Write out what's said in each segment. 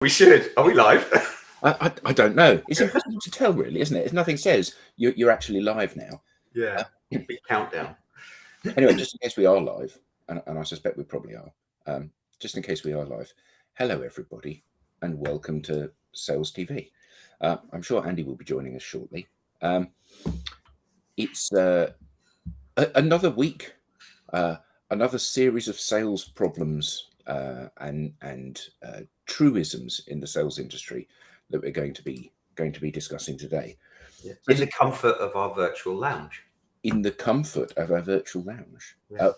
We should. Are we live? I don't know. It's impossible to tell, really, isn't it? Nothing says you're actually live now. Yeah. Big countdown. Anyway, just in case we are live, and I suspect we probably are, just in case we are live, hello, everybody, and welcome to SalesTV. I'm sure Andy will be joining us shortly. It's another week, another series of sales problems and truisms in the sales industry that we're going to be discussing today. Yeah. In the comfort of our virtual lounge. In the comfort of our virtual lounge. Yeah.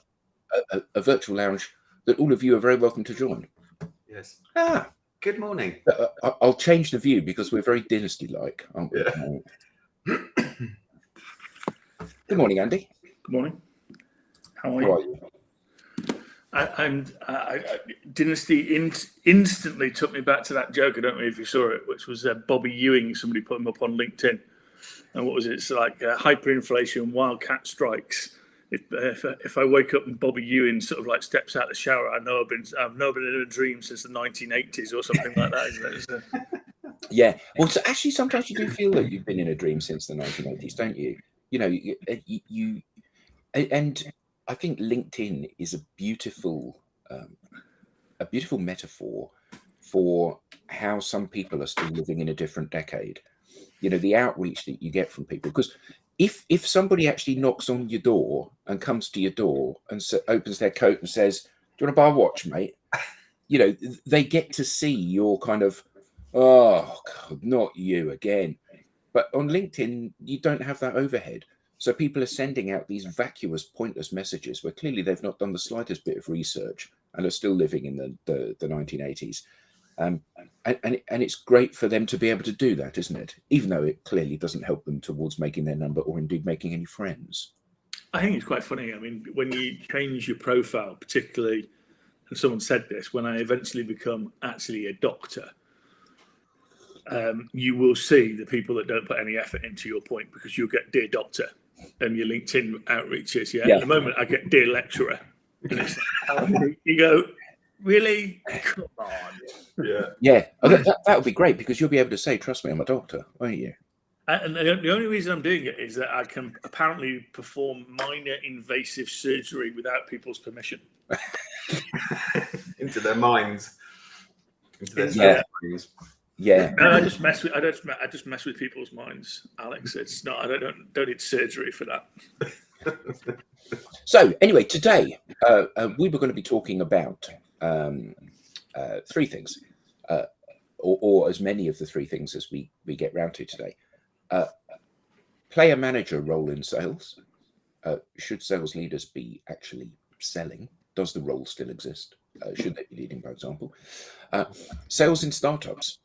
A virtual lounge that all of you are very welcome to join. Yes. Ah, good morning. I'll change the view because we're very dynasty-like, aren't we? Yeah. Good morning, Andy. Good morning. How are you? Dynasty instantly took me back to that joke. I don't know if you saw it, which was Bobby Ewing. Somebody put him up on LinkedIn, and what was it? It's like hyperinflation, wildcat strikes. If I wake up and Bobby Ewing sort of like steps out of the shower, I know I've been in a dream since the 1980s or something like that, isn't it? Yeah. Well, so actually, sometimes you do feel that you've been in a dream since the 1980s, don't you? You know, you and I think LinkedIn is a beautiful metaphor for how some people are still living in a different decade. You know, the outreach that you get from people, because if somebody actually knocks on your door and comes to your door and opens their coat and says, "Do you want to buy a watch, mate?" You know, they get to see your kind of, "Oh God, not you again." But on LinkedIn, you don't have that overhead. So people are sending out these vacuous, pointless messages where clearly they've not done the slightest bit of research and are still living in the 1980s. And it's great for them to be able to do that, isn't it? Even though it clearly doesn't help them towards making their number or indeed making any friends. I think it's quite funny. I mean, when you change your profile, particularly, and someone said this, when I eventually become actually a doctor, you will see the people that don't put any effort into your point, because you'll get "Dear Doctor" and your LinkedIn outreaches. Yeah. At the moment, I get "Dear Lecturer," and it's like, you go, really? Come on. Yeah. Oh, that would be great, because you'll be able to say, "Trust me, I'm a doctor," won't you? And the only reason I'm doing it is that I can apparently perform minor invasive surgery without people's permission. Into their minds. Into their minds. Yeah. I just mess with people's minds, Alex. It's not. I don't need surgery for that. So anyway, today we were going to be talking about three things, or as many of the three things as we get round to today. Player manager role in sales. Should sales leaders be actually selling? Does the role still exist? Should they be leading by example? Sales in startups.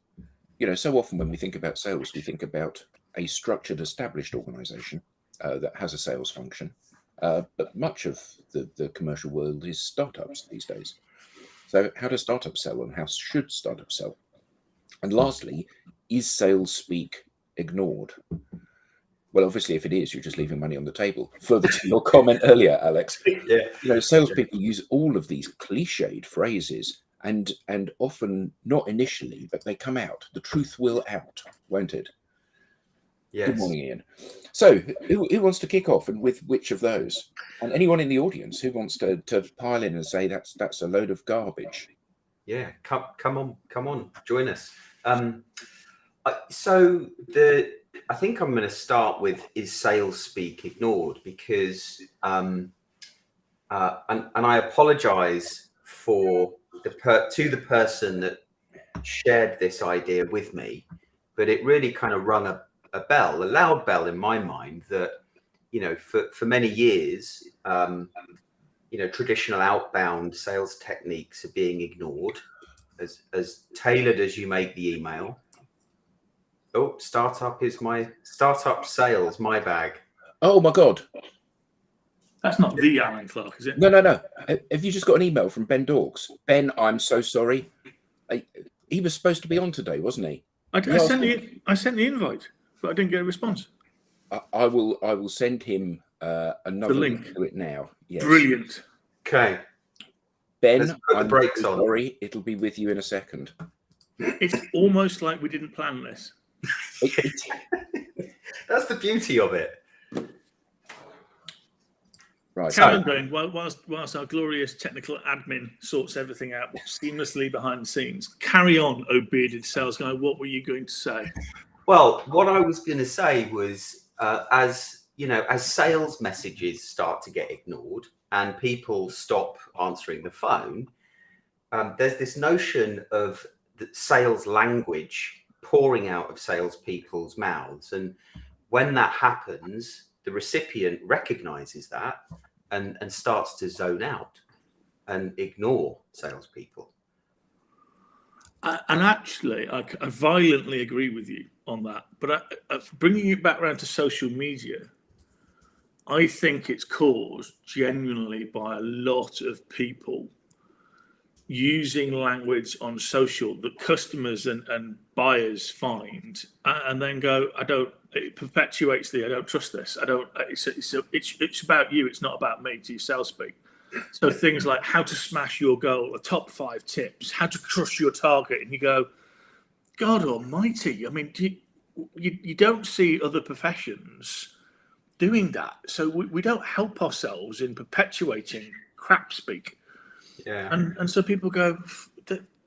You know, so often when we think about sales, we think about a structured, established organization that has a sales function. But much of the commercial world is startups these days. So how do startups sell, and how should startups sell? And lastly, is sales speak ignored? Well, obviously, if it is, you're just leaving money on the table. Further to your comment earlier, Alex, yeah. You know, salespeople use all of these cliched phrases, and often not initially, but they come out. The truth will out, won't it? Yes. Good morning, Ian. So, who wants to kick off, and with which of those? And anyone in the audience who wants to pile in and say that's a load of garbage? Yeah, come on, join us. I think I'm going to start with, is sales speak ignored? Because and I apologise to the person that shared this idea with me, but it really kind of rung a loud bell in my mind, that, you know, for many years, you know, traditional outbound sales techniques are being ignored, as tailored as you make the email. Oh, startup sales, my bag. Oh my God. That's not the Alan Clark, is it? No. Have you just got an email from Ben Dorks? Ben, I'm so sorry. He was supposed to be on today, wasn't he? I sent the invite, but I didn't get a response. I will send him another link to it now. Yes. Brilliant. Okay. Ben, I'm so sorry. It'll be with you in a second. It's almost like we didn't plan this. That's the beauty of it. Right. Carry on going whilst our glorious technical admin sorts everything out seamlessly behind the scenes. Carry on, oh bearded sales guy. What were you going to say? Well, what I was going to say was, as sales messages start to get ignored and people stop answering the phone, there's this notion of the sales language pouring out of salespeople's mouths, and when that happens, the recipient recognizes that and starts to zone out and ignore salespeople. And actually, I violently agree with you on that. But bringing it back around to social media, I think it's caused genuinely by a lot of people using language on social that customers and buyers find and then go, it perpetuates I don't trust this. It's about you. It's not about me, to use sales speak. So things like how to smash your goal, the top 5 tips, how to crush your target. And you go, God almighty. I mean, you don't see other professions doing that. So we don't help ourselves in perpetuating crap speak. Yeah. And so people go,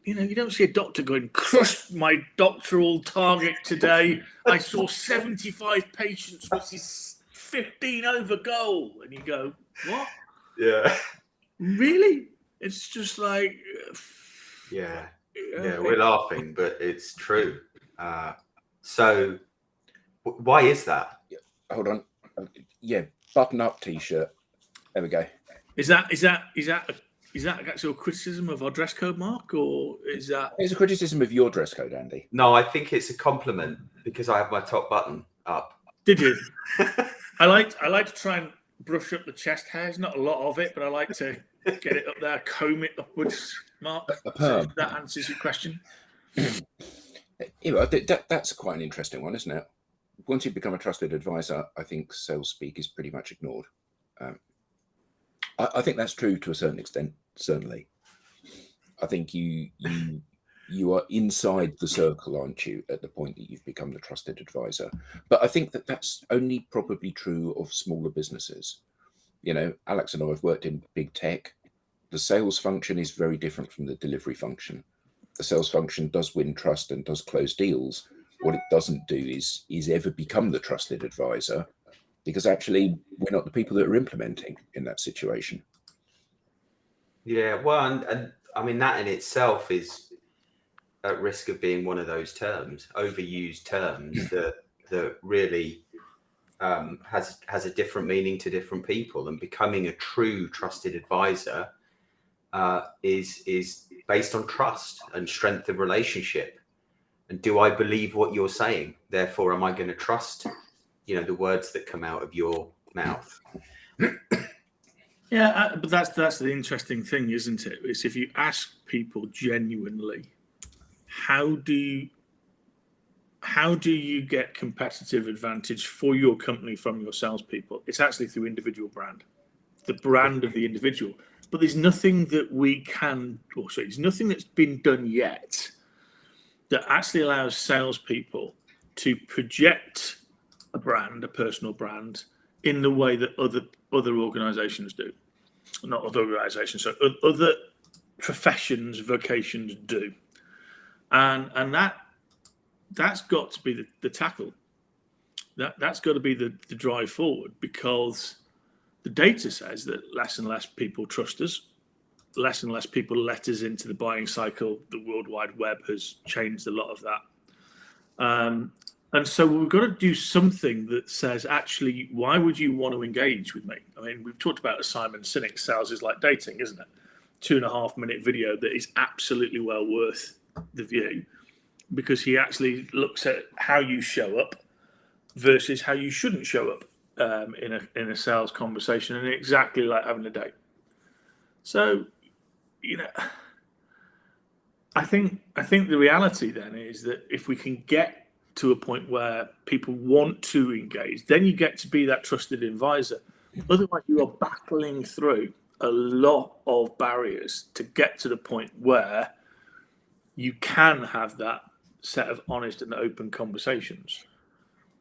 you don't see a doctor going, crushed my doctoral target today. I saw 75 patients, which is 15 over goal. And you go, what? Yeah. Really? It's just like... Yeah, we're laughing, but it's true. So why is that? Hold on. Yeah, button up T-shirt. There we go. Is that actual criticism of our dress code, Mark, or is that? It's a criticism of your dress code, Andy. No, I think it's a compliment because I have my top button up. Did you? I like to try and brush up the chest hairs. Not a lot of it, but I like to get it up there, comb it upwards. Mark, so that answers your question. That's quite an interesting one, isn't it? Once you become a trusted advisor, I think sales speak is pretty much ignored. I think that's true to a certain extent, certainly. I think you are inside the circle, aren't you, at the point that you've become the trusted advisor. But I think that's only probably true of smaller businesses. Alex and I have worked in big tech. The sales function is very different from the delivery function. The sales function does win trust and does close deals. What it doesn't do is ever become the trusted advisor, because actually we're not the people that are implementing in that situation. Yeah, well, and I mean, that in itself is at risk of being one of those terms, overused terms that really has a different meaning to different people. And becoming a true trusted advisor is based on trust and strength of relationship. And do I believe what you're saying? Therefore, am I going to trust, the words that come out of your mouth? Yeah, but that's the interesting thing, isn't it? It's if you ask people genuinely, how do you get competitive advantage for your company from your salespeople? It's actually through individual brand, the brand of the individual. But there's nothing that there's nothing that's been done yet that actually allows salespeople to project a brand, a personal brand, in the way that other organizations do. Not other organizations, so other professions, vocations do. And that's got to be the tackle. That's got to be the drive forward, because the data says that less and less people trust us, less and less people let us into the buying cycle. The World Wide Web has changed a lot of that. And so we've got to do something that says, actually, why would you want to engage with me? I mean, we've talked about Simon Sinek's sales is like dating, isn't it? 2.5-minute video that is absolutely well worth the view, because he actually looks at how you show up versus how you shouldn't show up in a sales conversation, and exactly like having a date. So, I think the reality then is that if we can get to a point where people want to engage, then you get to be that trusted advisor. Otherwise, you are battling through a lot of barriers to get to the point where you can have that set of honest and open conversations,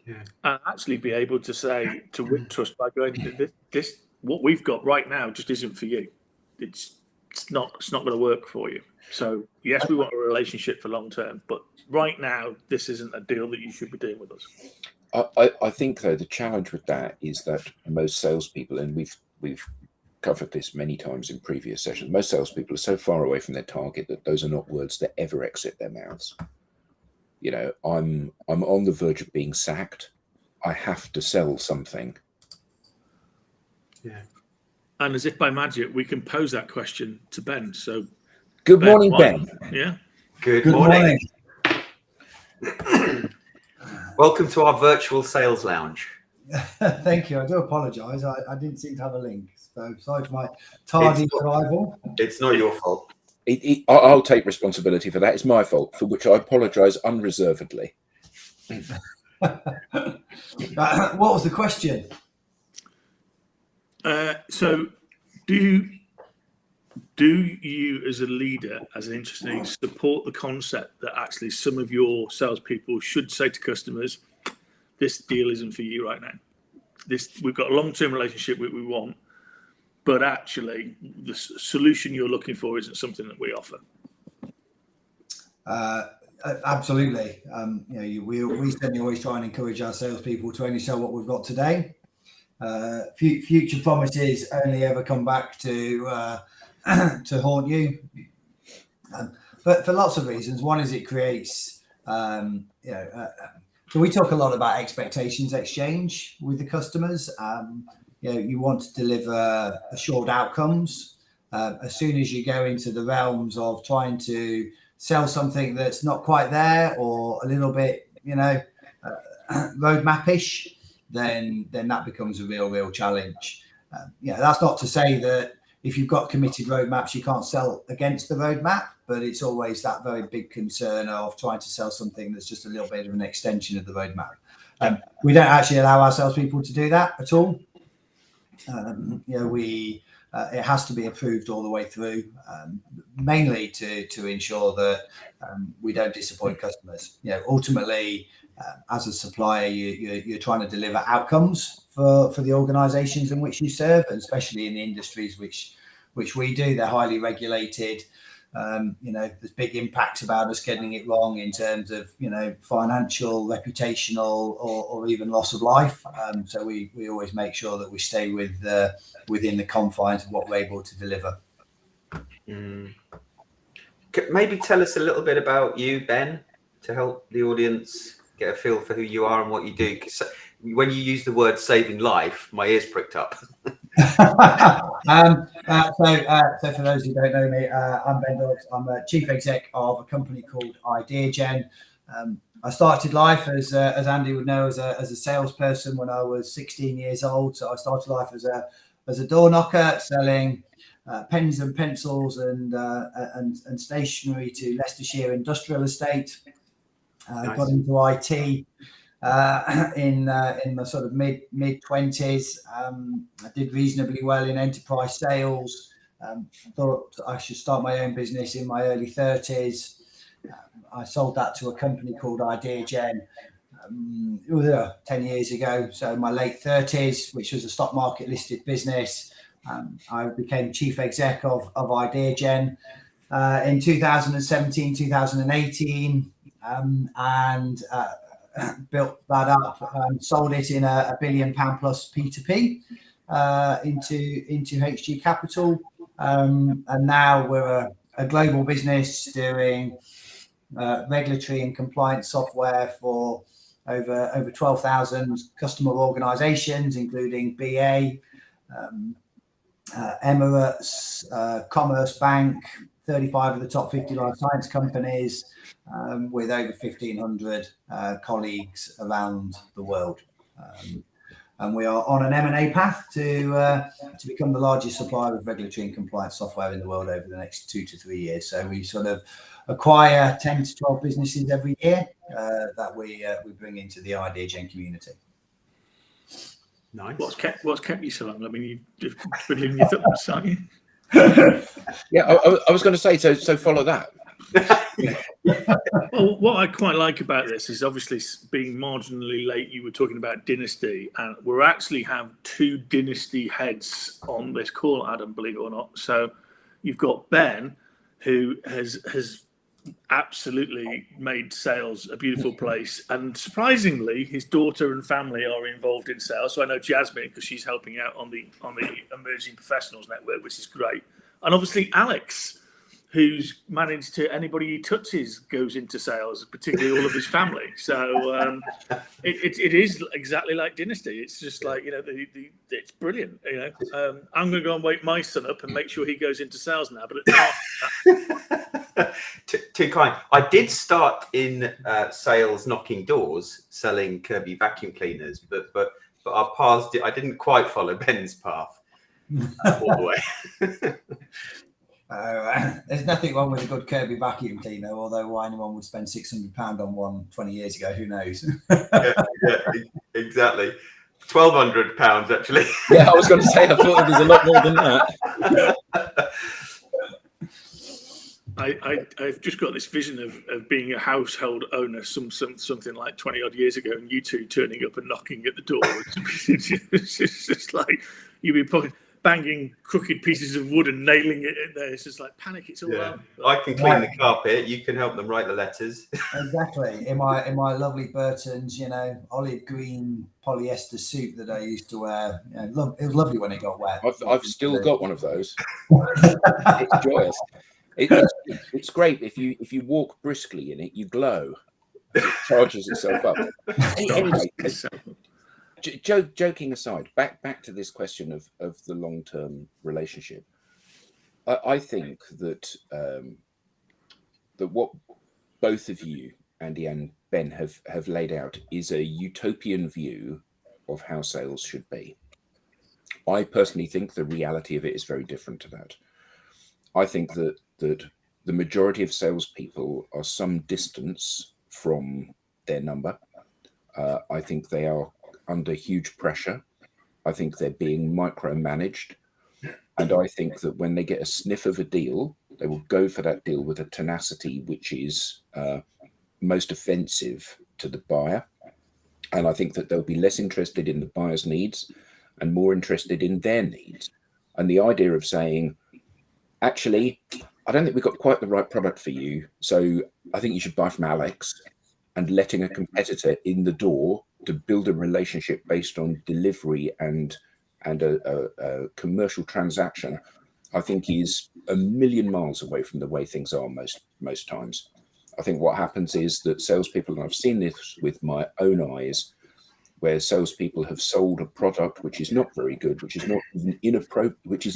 and actually be able to say to win trust by going, this what we've got right now just isn't for you. It's not going to work for you. So yes, we want a relationship for long term, but right now this isn't a deal that you should be doing with us. I think though the challenge with that is that most salespeople, and we've covered this many times in previous sessions, most salespeople are so far away from their target that those are not words that ever exit their mouths. You know, I'm on the verge of being sacked. I have to sell something. Yeah. And as if by magic, we can pose that question to Ben. So, Good morning, Ben. Yeah. Good morning. Welcome to our virtual sales lounge. Thank you. I do apologise. I didn't seem to have a link. So sorry for my tardy arrival. It's not your fault. I'll take responsibility for that. It's my fault, for which I apologise unreservedly. What was the question? So do you as a leader, as an interesting, support the concept that actually some of your salespeople should say to customers, this deal isn't for you right now. We've got a long-term relationship we want, but actually the solution you're looking for isn't something that we offer. Absolutely. We certainly always try and encourage our salespeople to only sell what we've got today. Future promises only ever come back to haunt you, but for lots of reasons. One is it creates, so we talk a lot about expectations exchange with the customers. You want to deliver assured outcomes. As soon as you go into the realms of trying to sell something that's not quite there or a little bit, roadmap-ish, then that becomes a real challenge. That's not to say that if you've got committed roadmaps, you can't sell against the roadmap, but it's always that very big concern of trying to sell something that's just a little bit of an extension of the roadmap. We don't actually allow our salespeople to do that at all. It has to be approved all the way through, mainly to ensure that we don't disappoint customers. Ultimately, as a supplier, you're trying to deliver outcomes for the organisations in which you serve, and especially in the industries which we do. They're highly regulated. There's big impacts about us getting it wrong in terms of financial, reputational, or even loss of life. So we always make sure that we stay within the confines of what we're able to deliver. Maybe tell us a little bit about you, Ben, to help the audience get a feel for who you are and what you do. Because when you use the word saving life, my ears pricked up. So for those who don't know me, I'm Ben Dodds. I'm a chief exec of a company called IdeaGen. I started life as Andy would know as a salesperson when I was 16 years old. So I started life as a door knocker, selling pens and pencils and stationery to Leicestershire Industrial Estate. Nice. Got into IT in my sort of mid 20s. I did reasonably well in enterprise sales. Thought I should start my own business in my early 30s. I sold that to a company called IdeaGen 10 years ago. So in my late 30s, which was a stock market listed business, I became chief exec of IdeaGen in 2017, 2018. And built that up, sold it in a £1 billion plus P2P into HG Capital, and now we're a global business doing regulatory and compliance software for over 12,000 customer organisations, including BA, Emirates, Commerce Bank, 35 of the top 50 life science companies, with over 1,500 colleagues around the world. And we are on an M&A path to become the largest supplier of regulatory and compliance software in the world over the next 2 to 3 years. So we sort of acquire 10 to 12 businesses every year that we bring into the IdeaGen community. Nice. What's kept you so long? I mean, you're twiddling your thumbs, aren't you? Yeah, I was going to say, so follow that. Well, what I quite like about this is obviously being marginally late. You were talking about Dynasty, and we actually have 2 Dynasty heads on this call, Adam, believe it or not. So you've got Ben, who has absolutely made sales a beautiful place, and surprisingly, his daughter and family are involved in sales. So I know Jasmine, because she's helping out on the Emerging Professionals Network, which is great, and obviously Alex, who's managed to, anybody he touches goes into sales, particularly all of his family. So it is exactly like Dynasty. It's just like, it's brilliant. I'm going to go and wake my son up and make sure he goes into sales now. But too kind. I did start in sales, knocking doors, selling Kirby vacuum cleaners, but our paths. I didn't quite follow Ben's path all the way. There's nothing wrong with a good Kirby vacuum cleaner, although why anyone would spend £600 on one 20 years ago, who knows? yeah, exactly. £1,200 actually. Yeah, I was going to say, I thought it was a lot more than that. I've just got this vision of being a household owner something like 20 odd years ago, and you two turning up and knocking at the door. It's just like you'd be banging crooked pieces of wood and nailing it in there. It's just like panic. It's all out. I can clean the carpet. You can help them write the letters. Exactly. In my lovely Burton's, olive green polyester suit that I used to wear. It was lovely when it got wet. I've still got one of those. It's joyous. It's great if you walk briskly in it, you glow. It charges itself up. Anyway, joking aside, back to this question of the long-term relationship. I think that that what both of you, Andy and Ben, have laid out is a utopian view of how sales should be. I personally think the reality of it is very different to that. I think that the majority of salespeople are some distance from their number. I think they are under huge pressure. I think they're being micromanaged. And I think that when they get a sniff of a deal, they will go for that deal with a tenacity which is most offensive to the buyer. And I think that they'll be less interested in the buyer's needs and more interested in their needs. And the idea of saying, actually, I don't think we've got quite the right product for you, so I think you should buy from Alex, and letting a competitor in the door to build a relationship based on delivery and a commercial transaction, I think is a million miles away from the way things are most times. I think what happens is that salespeople, and I've seen this with my own eyes, where salespeople have sold a product which is not very good, which is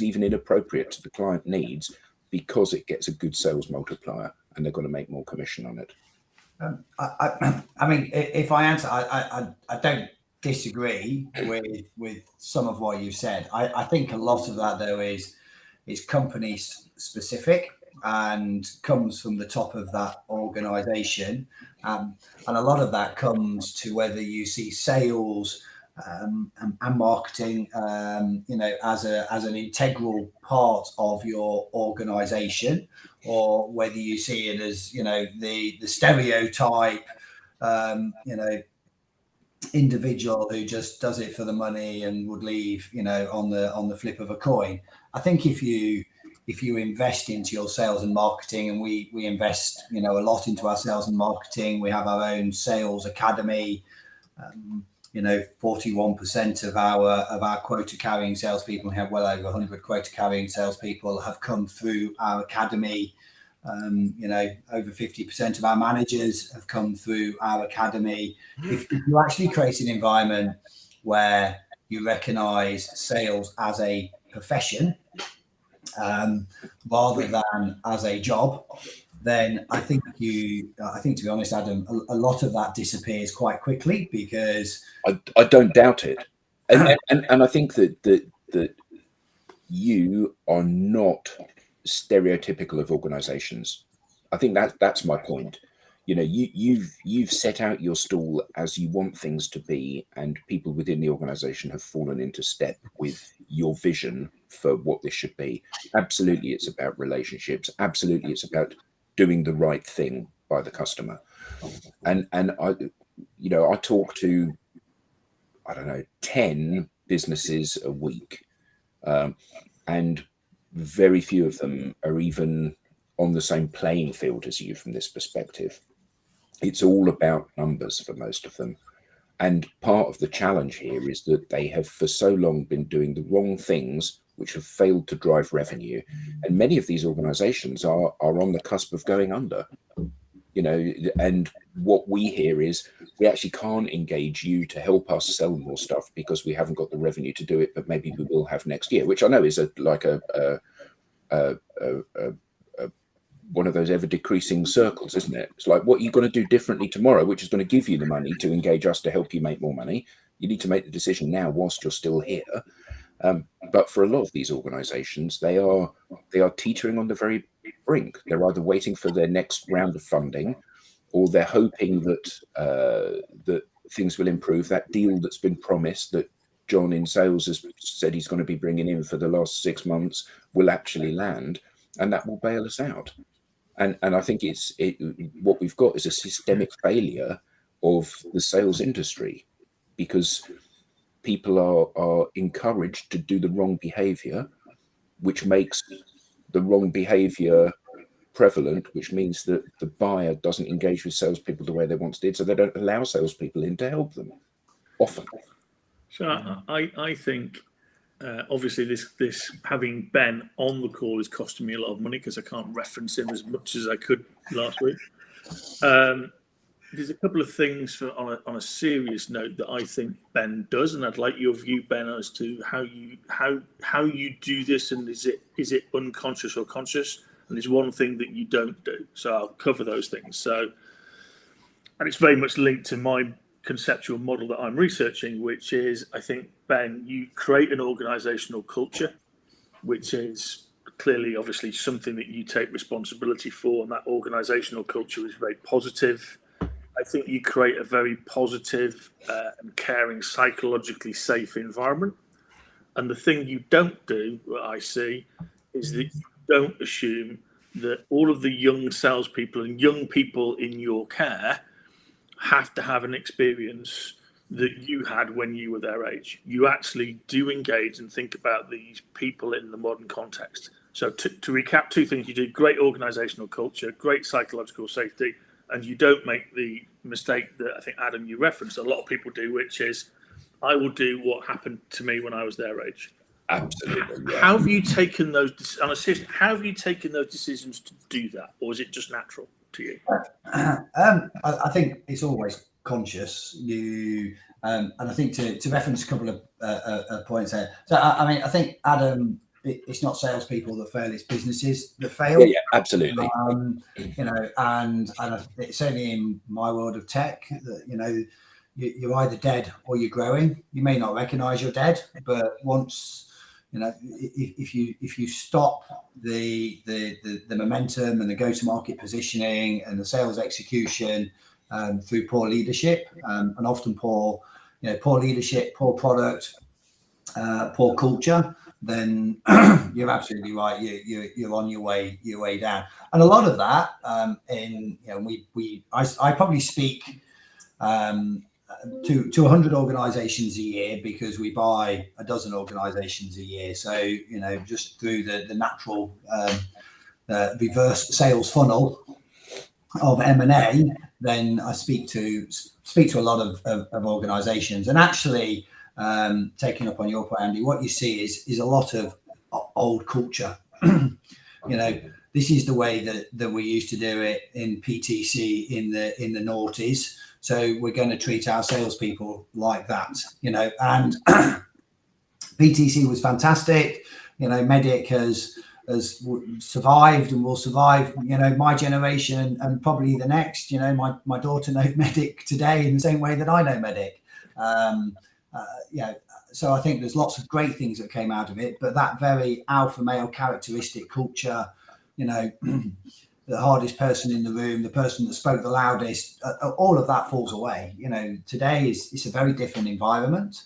even inappropriate to the client needs, because it gets a good sales multiplier, and they're going to make more commission on it. I mean, if I answer, I don't disagree with some of what you've said. I think a lot of that though is company specific and comes from the top of that organization, and a lot of that comes to whether you see sales and marketing as an integral part of your organization, or whether you see it as the stereotype individual who just does it for the money and would leave on the flip of a coin. I think if you invest into your sales and marketing, and we invest a lot into our sales and marketing, we have our own sales academy. 41% of our quota carrying salespeople, we have well over 100 quota carrying salespeople, have come through our academy. Over 50% of our managers have come through our academy. If you actually create an environment where you recognize sales as a profession rather than as a job, then I think to be honest, Adam, a lot of that disappears quite quickly, because I don't doubt it, and I think that you are not stereotypical of organizations. I think that's my point. You've set out your stall as you want things to be, and people within the organization have fallen into step with your vision for what this should be. Absolutely, it's about relationships. Absolutely, it's about doing the right thing by the customer. And I, you know, I talk to, I don't know, 10 businesses a week, and very few of them are even on the same playing field as you from this perspective. It's all about numbers for most of them. And part of the challenge here is that they have for so long been doing the wrong things, which have failed to drive revenue. And many of these organizations are on the cusp of going under, you know, and what we hear is we actually can't engage you to help us sell more stuff because we haven't got the revenue to do it, but maybe we will have next year, which I know is one of those ever decreasing circles, isn't it? It's like, what are you going to do differently tomorrow, which is going to give you the money to engage us to help you make more money? You need to make the decision now whilst you're still here. But for a lot of these organizations, they are teetering on the very brink. They're either waiting for their next round of funding, or they're hoping that that things will improve. That deal that's been promised, that John in sales has said he's going to be bringing in for the last 6 months, will actually land, and that will bail us out. And I think what we've got is a systemic failure of the sales industry, because people are encouraged to do the wrong behavior, which makes the wrong behavior prevalent, which means that the buyer doesn't engage with salespeople the way they once did, so they don't allow salespeople in to help them often. So I think obviously this having Ben on the call is costing me a lot of money because I can't reference him as much as I could last week. There's a couple of things on a serious note that I think Ben does, and I'd like your view, Ben, as to how you do this, and is it unconscious or conscious? And there's one thing that you don't do. So I'll cover those things. So, and it's very much linked to my conceptual model that I'm researching, which is, I think, Ben, you create an organizational culture, which is clearly, obviously, something that you take responsibility for, and that organizational culture is very positive. I think you create a very positive and caring, psychologically safe environment. And the thing you don't do, what I see, is that you don't assume that all of the young salespeople and young people in your care have to have an experience that you had when you were their age. You actually do engage and think about these people in the modern context. So to recap, two things: you do great organizational culture, great psychological safety, and you don't make the mistake that I think, Adam, you referenced a lot of people do, which is, I will do what happened to me when I was their age. Absolutely. Yeah. How have you taken those? On a serious, how have you taken those decisions to do that, or is it just natural to you? I think it's always conscious. And I think to reference a couple of points there. So I mean, I think, Adam, it's not salespeople that fail; it's businesses that fail. Yeah, absolutely. You know, and it's certainly in my world of tech that, you know, you're either dead or you're growing. You may not recognize you're dead, but once, you know, if you stop the momentum and the go-to-market positioning and the sales execution through poor leadership, and often poor leadership, poor product, poor culture, then you're absolutely right. You're on your way down. And a lot of that, I probably speak to 100 organizations a year, because we buy a dozen organizations a year. So, you know, just through the natural reverse sales funnel of M&A, then I speak to a lot of organizations. And actually, taking up on your point, Andy, what you see is a lot of old culture. You know, this is the way that we used to do it in PTC in the noughties. So we're going to treat our salespeople like that, you know. And PTC was fantastic. You know, Medic has survived and will survive, you know, my generation and probably the next. You know, my daughter knows Medic today in the same way that I know Medic. Yeah, so I think there's lots of great things that came out of it, but that very alpha male characteristic culture, you know, the hardest person in the room, the person that spoke the loudest, all of that falls away. You know, today it's a very different environment.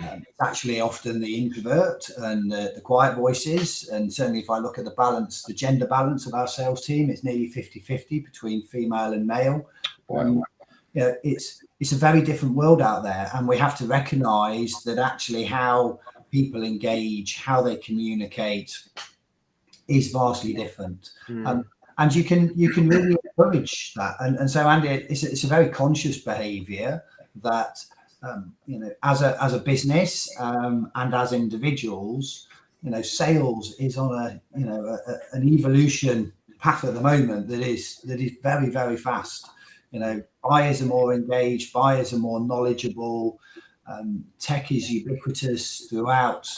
It's actually often the introvert and the quiet voices. And certainly if I look at the gender balance of our sales team, it's nearly 50-50 between female and male. Wow. It's a very different world out there. And we have to recognize that actually how people engage, how they communicate is vastly different. And you can really encourage that. And so, Andy, it's a very conscious behavior that, as a business and as individuals, sales is on an evolution path at the moment that is very, very fast. Buyers are more engaged, buyers are more knowledgeable. Tech is ubiquitous throughout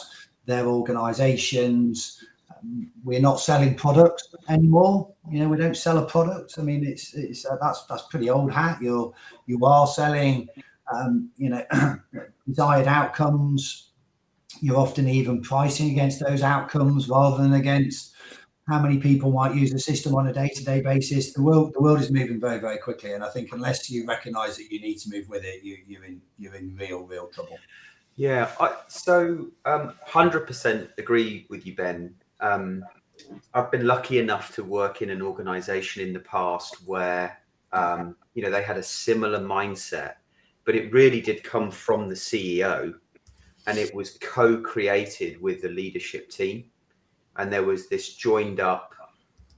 their organizations. We're not selling products anymore. We don't sell a product. I mean, that's pretty old hat. You are selling, desired outcomes. You're often even pricing against those outcomes rather than against how many people might use the system on a day-to-day basis. The world is moving very, very quickly, and I think unless you recognise that you need to move with it, you're in real trouble. Yeah, so 100% agree with you, Ben. I've been lucky enough to work in an organisation in the past where they had a similar mindset, but it really did come from the CEO, and it was co-created with the leadership team. And there was this joined up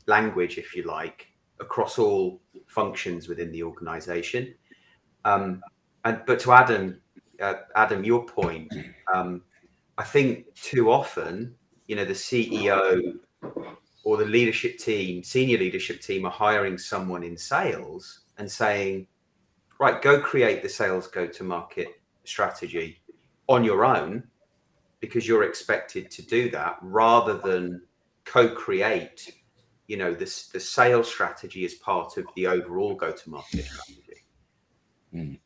language, if you like, across all functions within the organization. But to Adam, your point, I think too often, the CEO or the leadership team, senior leadership team are hiring someone in sales and saying, right, go create the sales go-to-market strategy on your own, because you're expected to do that, rather than co-create, the sales strategy as part of the overall go-to-market strategy. Mm.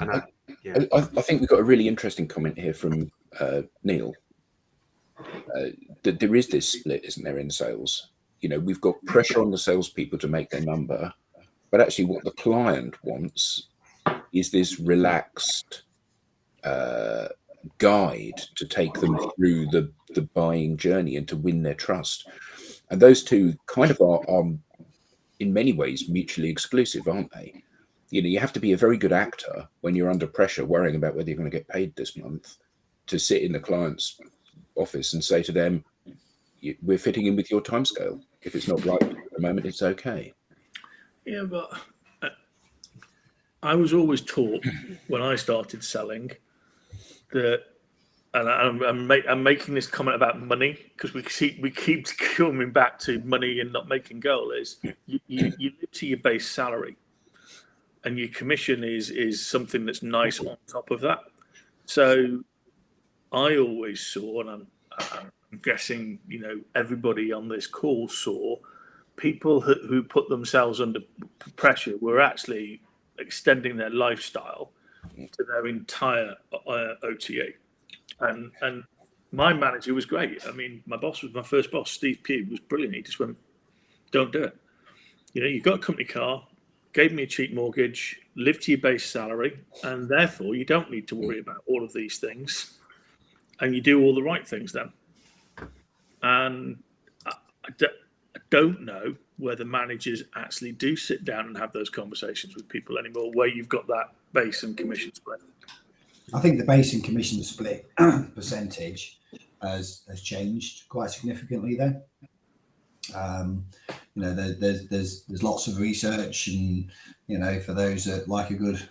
And I think we've got a really interesting comment here from Neil. That there is this split, isn't there, in sales? We've got pressure on the salespeople to make their number, but actually what the client wants is this relaxed guide to take them through the buying journey and to win their trust. And those two kind of are in many ways mutually exclusive, aren't they? You have to be a very good actor when you're under pressure, worrying about whether you're going to get paid this month, to sit in the client's office and say to them, we're fitting in with your timescale. If it's not right at the moment, it's okay. Yeah, but I was always taught when I started selling that, and I'm making this comment about money because we keep coming back to money and not making goal, is you live to your base salary, and your commission is something that's nice on top of that. So I always saw, and I'm guessing everybody on this call saw, people who put themselves under pressure were actually extending their lifestyle to their entire OTA. And my manager was great. I mean, my first boss, Steve Pugh, was brilliant. He just went, don't do it. You've got a company car, gave me a cheap mortgage, live to your base salary, and therefore you don't need to worry about all of these things. And you do all the right things then. And I don't know whether managers actually do sit down and have those conversations with people anymore, where you've got that base and commission split. I think the base and commission split percentage has changed quite significantly there. There's lots of research, and for those that like a good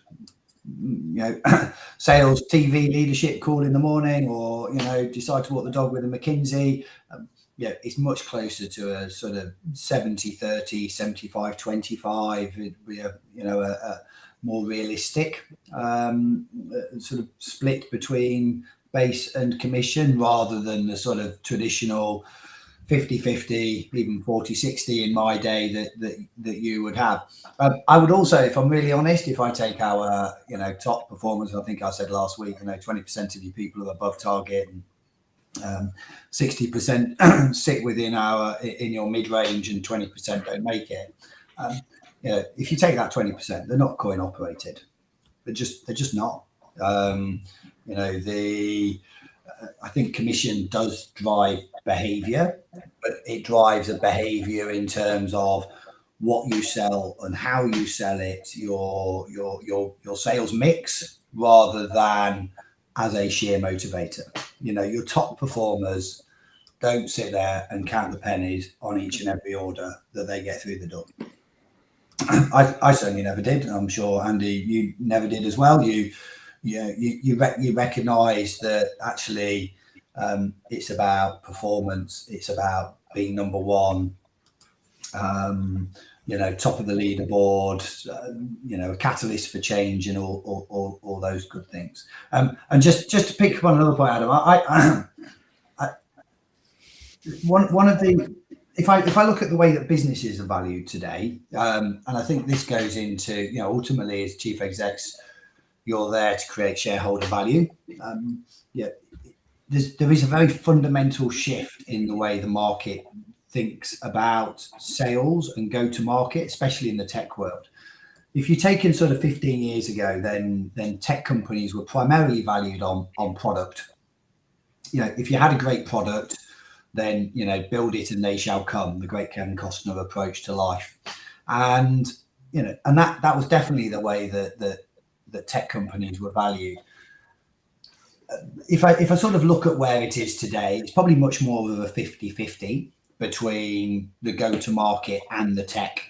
sales TV leadership call in the morning, or decide to walk the dog with a McKinsey, it's much closer to a sort of 70-30, 75-25. It'd be a more realistic sort of split between base and commission, rather than the sort of traditional 50-50, even 40-60 in my day that you would have. I would also, if I'm really honest, if I take our top performers, I think I said last week, 20% of you people are above target, and 60% sit within in your mid range, and 20% don't make it. If you take that 20%, they're not coin operated. They're just not. You know, I think commission does drive behavior, but it drives a behavior in terms of what you sell and how you sell it, your sales mix, rather than as a sheer motivator. You know, your top performers don't sit there and count the pennies on each and every order that they get through the door. I certainly never did. I'm sure, Andy, you never did as well. You recognise that actually it's about performance. It's about being number one. You know, top of the leaderboard. You know, a catalyst for change and all those good things. And just to pick up on another point, Adam, one of the, if I look at the way that businesses are valued today, and I think this goes into, you know, ultimately as chief execs, you're there to create shareholder value. Yeah, there is a very fundamental shift in the way the market thinks about sales and go to market, especially in the tech world. If you're taking sort of 15 years ago, then tech companies were primarily valued on product. You know, if you had a great product, then, you know, build it and they shall come, the great Kevin Costner approach to life. And, you know, and that was definitely the way that tech companies were valued. If I sort of look at where it is today, it's probably much more of a 50-50 between the go-to-market and the tech.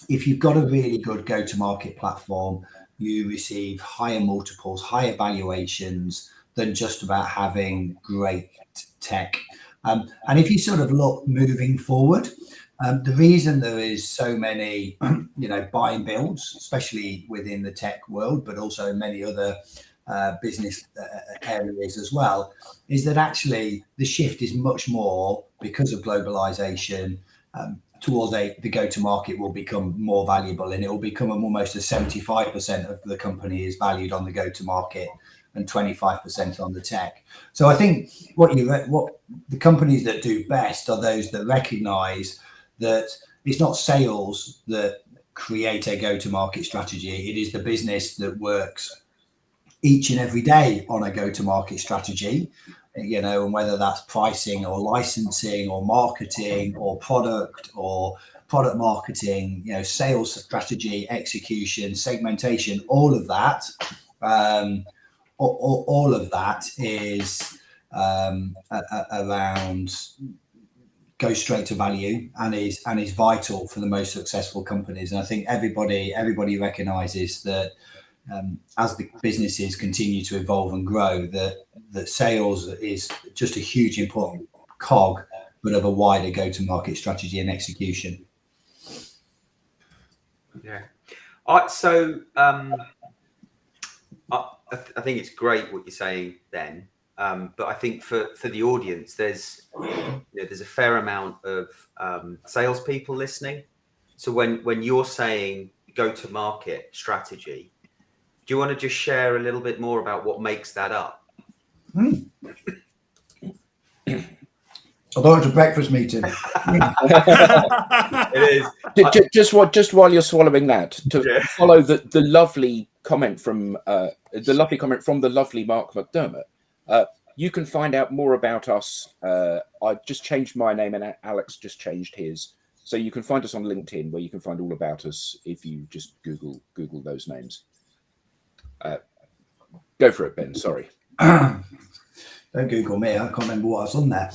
If you've got a really good go-to-market platform, you receive higher multiples, higher valuations than just about having great tech. And if you sort of look moving forward, the reason there is so many, you know, buy and builds, especially within the tech world, but also many other business areas as well, is that actually the shift is much more because of globalization towards the go-to-market will become more valuable, and it will become almost a 75% of the company is valued on the go-to-market and 25% on the tech. So I think what the companies that do best are those that recognize that it's not sales that create a go-to-market strategy. It is the business that works each and every day on a go-to-market strategy, you know, and whether that's pricing or licensing or marketing or product marketing, you know, sales strategy, execution, segmentation, all of that is around go straight to value and is vital for the most successful companies. And I think everybody recognizes that as the businesses continue to evolve and grow, that sales is just a huge important cog, but of a wider go-to-market strategy and execution. Yeah. So I think it's great what you're saying then, but I think for the audience, there's a fair amount of salespeople listening. So when you're saying go-to-market strategy, do you want to just share a little bit more about what makes that up? I thought it was a breakfast meeting. It is. Just while you're swallowing that, to follow the lovely comment from the lovely Mark McDermott. You can find out more about us. I just changed my name and Alex just changed his. So you can find us on LinkedIn, where you can find all about us if you just Google those names. Go for it, Ben. Sorry. Don't Google me. I can't remember what I was on there.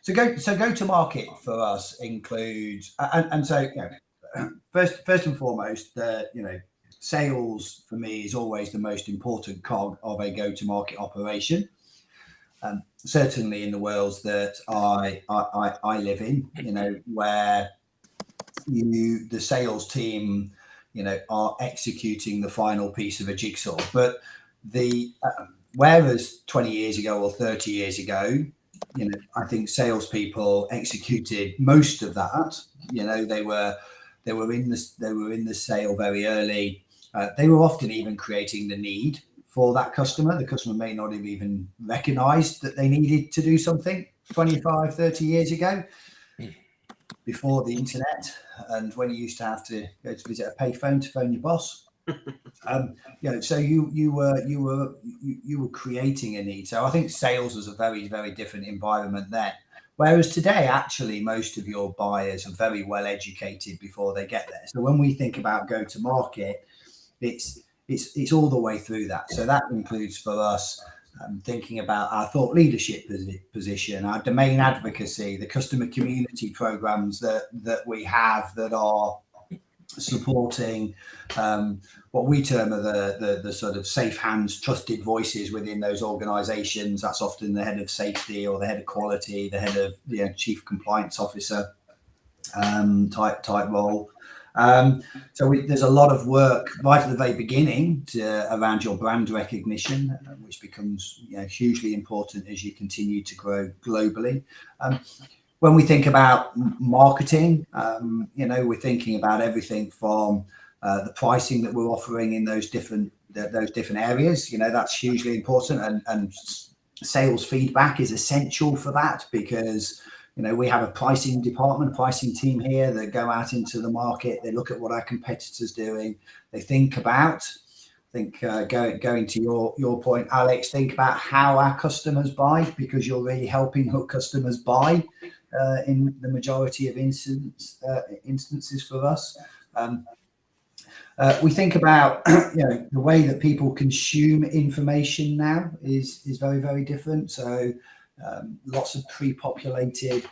So go to market for us includes, and so, you know, first and foremost, sales for me is always the most important cog of a go to market operation. Certainly in the worlds that I live in, you know, where the sales team, you know, are executing the final piece of a jigsaw. But whereas 20 years ago or 30 years ago, you know, I think salespeople executed most of that. You know, they were in the sale very early. They were often even creating the need for that customer. The customer may not have even recognized that they needed to do something 25, 30 years ago. before the internet, and when you used to have to go to visit a payphone to phone your boss. So you were creating a need. So I think sales was a very, very different environment then. Whereas today, actually, most of your buyers are very well educated before they get there. So when we think about go to market, it's all the way through that. So that includes for us thinking about our thought leadership position, our domain advocacy, the customer community programs that we have that are supporting what we term are the sort of safe hands, trusted voices within those organizations. That's often the head of safety or the head of quality, the head of chief compliance officer type role. So there's a lot of work right at the very beginning around your brand recognition, which becomes hugely important as you continue to grow globally. When we think about marketing, we're thinking about everything from the pricing that we're offering in those different areas. That's hugely important, and sales feedback is essential for that, because we have a pricing department, pricing team here that go out into the market. They look at what our competitors doing. They think about, going to your point, Alex, think about how our customers buy, because you're really helping your customers buy in the majority of instances for us. We think about the way that people consume information now is very, very different. So lots of pre-populated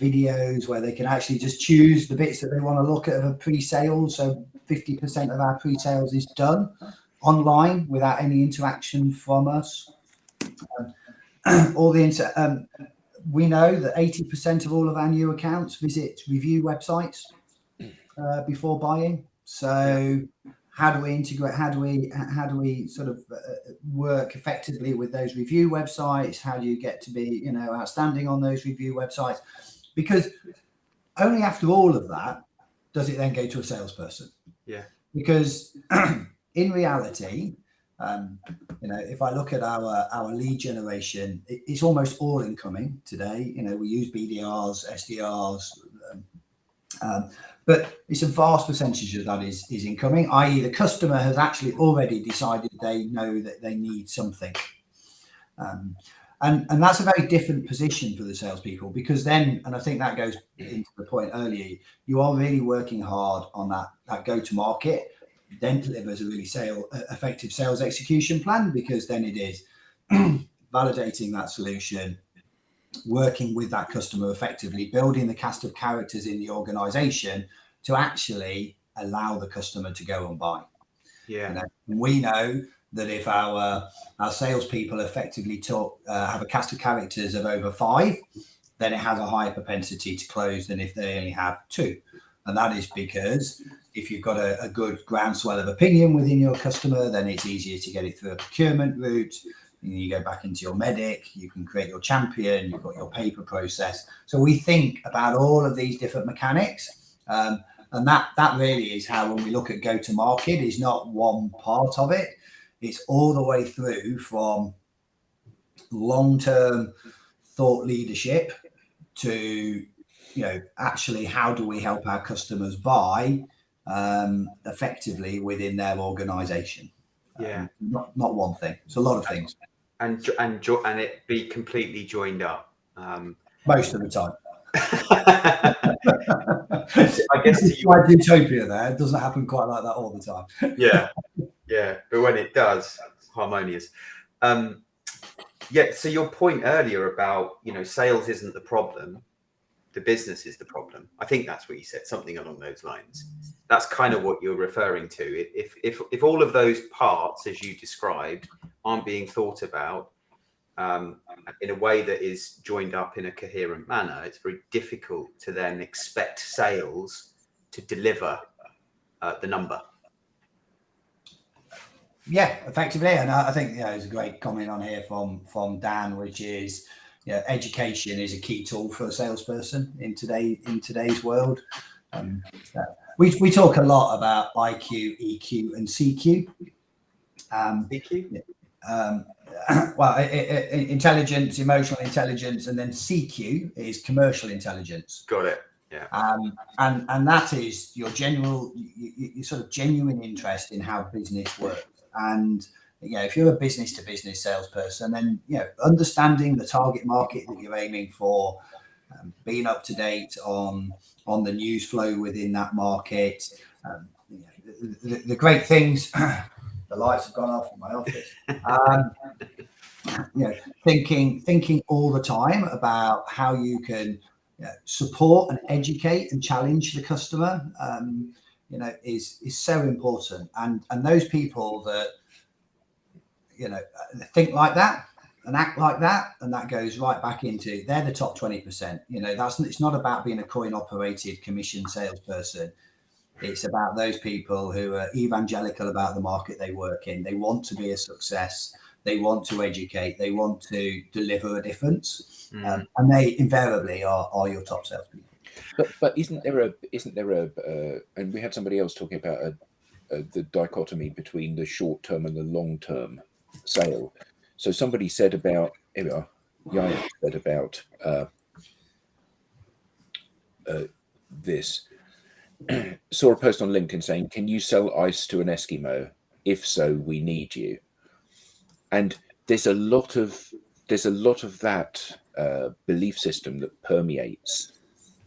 videos where they can actually just choose the bits that they want to look at of a pre-sale. So 50% of our pre-sales is done online without any interaction from us. We know that 80% of all of our new accounts visit review websites before buying. So how do we integrate? How do we sort of work effectively with those review websites? How do you get to be outstanding on those review websites? Because only after all of that does it then go to a salesperson. Yeah. Because in reality, if I look at our lead generation, it's almost all incoming today. We use BDRs, SDRs, but it's a vast percentage of that is incoming, i.e. the customer has actually already decided they know that they need something. And that's a very different position for the salespeople, because then, and I think that goes into the point earlier, you are really working hard on that go-to-market, then delivers a really effective sales execution plan, because then it is validating that solution, working with that customer effectively, building the cast of characters in the organization to actually allow the customer to go and buy. Yeah. We know that if our salespeople effectively have a cast of characters of over 5, then it has a higher propensity to close than if they only have 2. And that is because if you've got a good groundswell of opinion within your customer, then it's easier to get it through a procurement route. You go back into your medic, you can create your champion, you've got your paper process. So we think about all of these different mechanics. And that really is how, when we look at go-to-market, is not one part of it. It's all the way through from long-term thought leadership to, actually how do we help our customers buy effectively within their organization. Yeah. Not one thing. It's a lot of things. And it be completely joined up. Most of the time. I guess it's like utopia there. It doesn't happen quite like that all the time. Yeah. But when it does, it's harmonious. So your point earlier about, sales isn't the problem, the business is the problem. I think that's what you said, something along those lines. That's kind of what you're referring to. If all of those parts, as you described, aren't being thought about in a way that is joined up in a coherent manner, it's very difficult to then expect sales to deliver the number. Yeah, effectively. And I think there's a great comment on here from Dan, which is education is a key tool for a salesperson in today's world. We talk a lot about IQ, EQ, and CQ. EQ? intelligence, emotional intelligence, and then CQ is commercial intelligence. Got it. Yeah. And that is your your sort of genuine interest in how business works. And if you're a business to business salesperson, then understanding the target market that you're aiming for, being up to date on the news flow within that market, the great things. The lights have gone off in my office. Thinking all the time about how you can support and educate and challenge the customer, is so important. And those people that think like that and act like that, and that goes right back into, they're the top 20%. It's not about being a coin operated commission salesperson. It's about those people who are evangelical about the market they work in. They want to be a success. They want to educate. They want to deliver a difference, and they invariably are your top salespeople. But isn't there a and we had somebody else talking about the dichotomy between the short term and the long term sale. So somebody said about Yaya said about this. Saw a post on LinkedIn saying, "Can you sell ice to an Eskimo? If so, we need you." And there's a lot of that belief system that permeates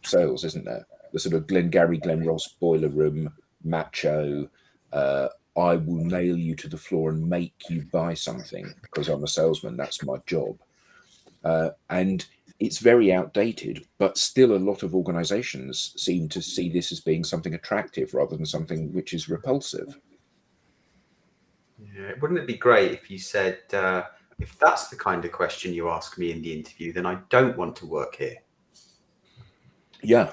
sales, isn't there? The sort of Glengarry Glen Ross boiler room macho. I will nail you to the floor and make you buy something because I'm a salesman. That's my job. And it's very outdated, but still a lot of organizations seem to see this as being something attractive rather than something which is repulsive. Yeah, wouldn't it be great if you said, if that's the kind of question you ask me in the interview, then I don't want to work here. Yeah.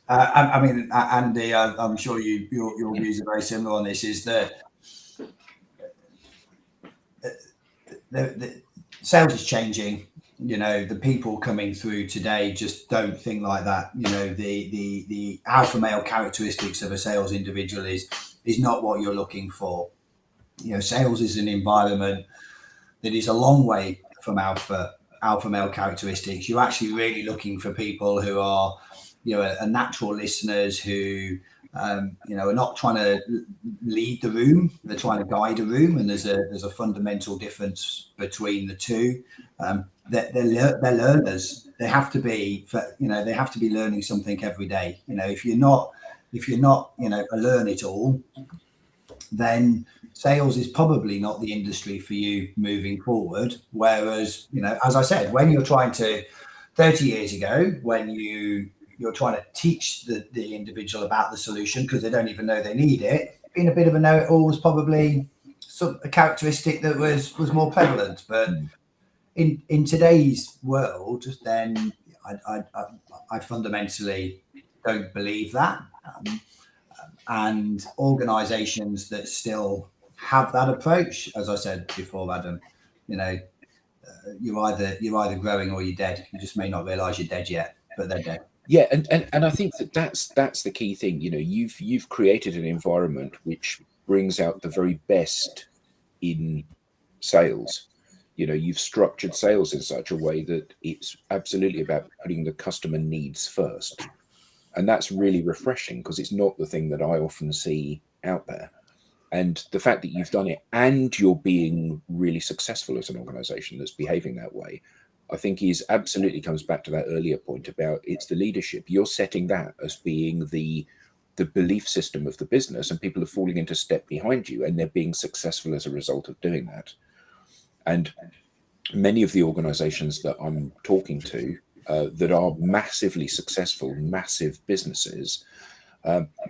I mean, Andy, I'm sure your views are very similar on this, is that the sales is changing. The people coming through today just don't think like that. The alpha male characteristics of a sales individual is not what you're looking for. Sales is an environment that is a long way from alpha male characteristics. You're actually really looking for people who are, are natural listeners, who are not trying to lead the room, they're trying to guide a room, and there's a fundamental difference between the two. They're learners. They have to be, they have to be learning something every day. If you're not a learn-it-all, then sales is probably not the industry for you moving forward. Whereas, as I said, when you're trying to, 30 years ago, when you're trying to teach the individual about the solution because they don't even know they need it, being a bit of a know-it-all was probably a characteristic that was more prevalent. But in today's world, then I fundamentally don't believe that. And organizations that still have that approach, as I said before, Adam, you're either growing or you're dead. You just may not realize you're dead yet, but they're dead. Yeah, and I think that's the key thing. You've created an environment which brings out the very best in sales. You've structured sales in such a way that it's absolutely about putting the customer needs first. And that's really refreshing because it's not the thing that I often see out there. And the fact that you've done it and you're being really successful as an organization that's behaving that way, I think is absolutely comes back to that earlier point about it's the leadership. You're setting that as being the belief system of the business, and people are falling into step behind you and they're being successful as a result of doing that. And many of the organizations that I'm talking to that are massively successful, massive businesses,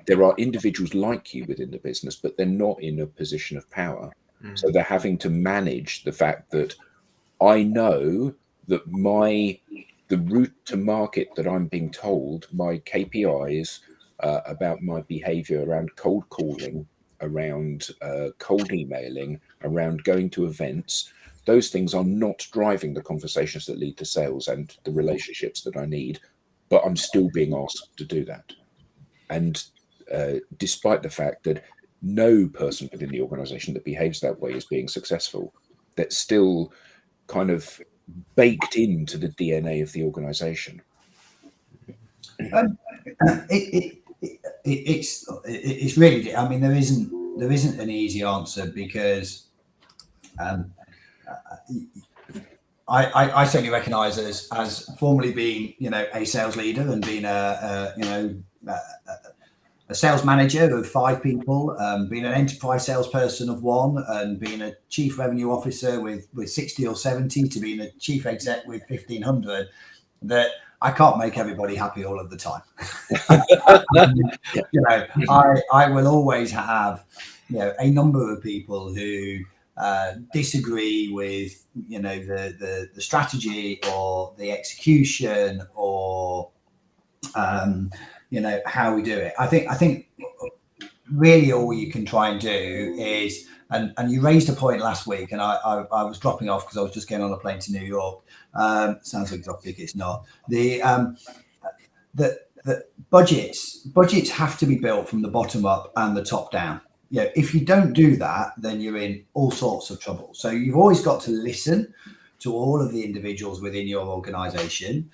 there are individuals like you within the business, but they're not in a position of power. So they're having to manage the fact that I know that the route to market that I'm being told, my KPIs about my behavior around cold calling, around cold emailing, around going to events, those things are not driving the conversations that lead to sales and the relationships that I need, but I'm still being asked to do that. And despite the fact that no person within the organization that behaves that way is being successful. That's still kind of baked into the DNA of the organization. It's really, I mean, there isn't an easy answer, because I certainly recognise as formerly being, you know, a sales leader and being a sales manager of 5 people, being an enterprise salesperson of 1, and being a chief revenue officer with 60 or 70, to being a chief exec with 1,500, that I can't make everybody happy all of the time. You know, I will always have, you know, a number of people who disagree with, you know, the strategy or the execution, or you know, how we do it. I think really all you can try and do is, and you raised a point last week, and I was dropping off because I was just getting on a plane to New York. Sounds exotic, it's not. The budgets have to be built from the bottom up and the top down. You know, if you don't do that, then you're in all sorts of trouble. So you've always got to listen to all of the individuals within your organization.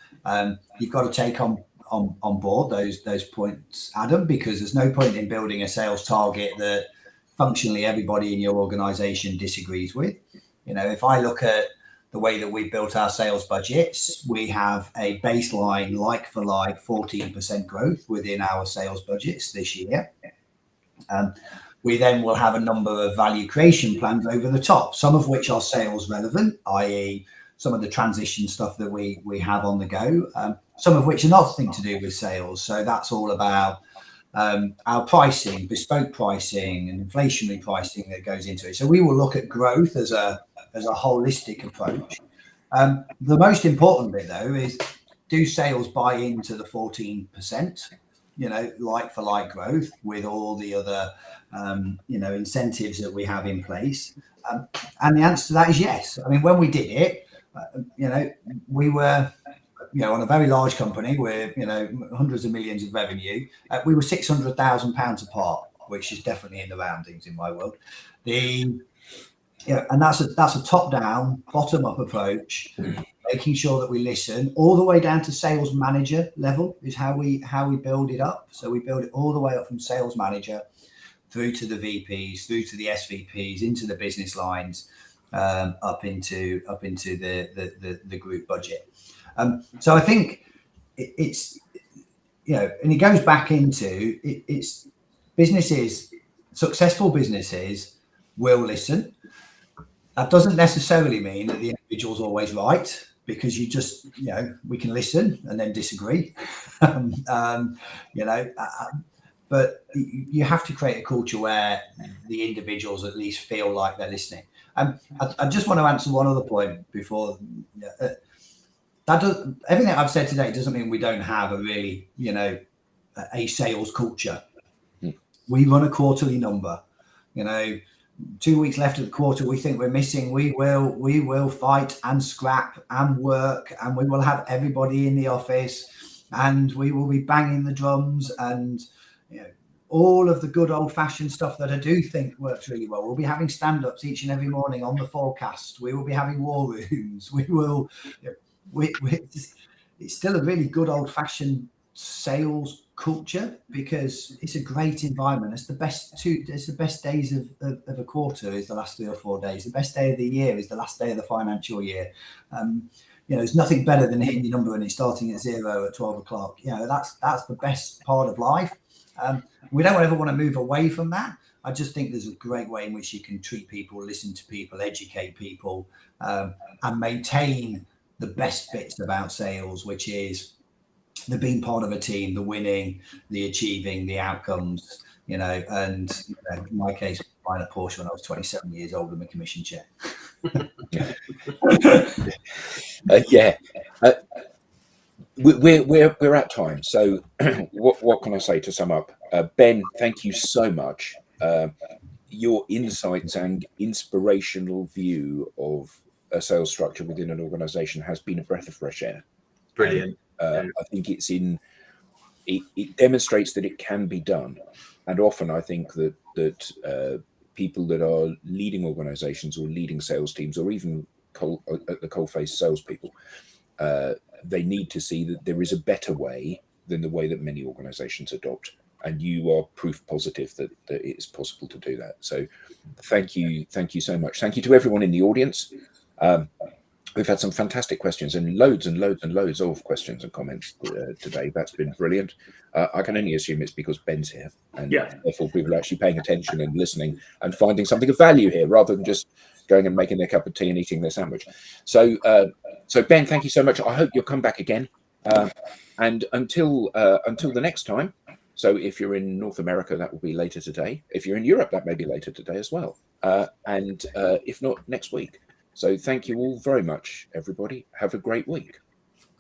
You've got to take on board those points, Adam, because there's no point in building a sales target that functionally everybody in your organization disagrees with. You know, if I look at the way that we built our sales budgets, we have a baseline like for like 14% growth within our sales budgets this year. We then will have a number of value creation plans over the top, some of which are sales relevant, i.e. some of the transition stuff that we have on the go, some of which are nothing to do with sales. So that's all about our pricing, bespoke pricing and inflationary pricing that goes into it. So we will look at growth as a holistic approach. The most important bit though is, do sales buy into the 14%, you know, like for like growth with all the other you know, incentives that we have in place? And the answer to that is yes. I mean, when we did it, you know, we were, you know, on a very large company with, you know, hundreds of millions of revenue. We were £600,000 apart, which is definitely in the roundings in my world. And that's a top-down, bottom-up approach, making sure that we listen all the way down to sales manager level is how we build it up. So we build it all the way up from sales manager through to the VPs, through to the SVPs, into the business lines, up into the group budget. So I think it's, you know, and it goes back into it's businesses, successful businesses will listen. That doesn't necessarily mean that the individual's always right, because you just, you know, we can listen and then disagree, you know, but you have to create a culture where the individuals at least feel like they're listening. I just want to answer one other point before. Everything I've said today doesn't mean we don't have a really, you know, a sales culture. We run a quarterly number, you know, 2 weeks left of the quarter, we think we're missing. We will fight and scrap and work, and we will have everybody in the office, and we will be banging the drums, and, you know, all of the good old-fashioned stuff that I do think works really well. We'll be having stand-ups each and every morning on the forecast. We will be having war rooms. We will, you know, it's still a really good old-fashioned sales culture, because it's a great environment. It's the best days of a quarter is the last 3 or 4 days. The best day of the year is the last day of the financial year. You know, there's nothing better than hitting your number and it's starting at 0 at 12 o'clock. You know, that's the best part of life. We don't ever want to move away from that. I just think there's a great way in which you can treat people, listen to people, educate people, and maintain the best bits about sales, which is the being part of a team, the winning, the achieving, the outcomes, you know, and, you know, in my case, buying a Porsche when I was 27 years old with my commission check. We're at time. So what can I say to sum up? Ben, thank you so much. Your insights and inspirational view of a sales structure within an organization has been a breath of fresh air. Brilliant. I think it demonstrates that it can be done. And often I think that that people that are leading organizations or leading sales teams, or even at the coalface salespeople, they need to see that there is a better way than the way that many organizations adopt. And you are proof positive that it is possible to do that. So thank you so much. Thank you to everyone in the audience. We've had some fantastic questions and loads of questions and comments today. That's been brilliant. I can only assume it's because Ben's here, and therefore people are actually paying attention and listening and finding something of value here, rather than just going and making their cup of tea and eating their sandwich. So Ben, thank you so much. I hope you'll come back again. And until the next time. So if you're in North America, that will be later today. If you're in Europe, that may be later today as well. And if not, next week. So thank you all very much, everybody. Have a great week.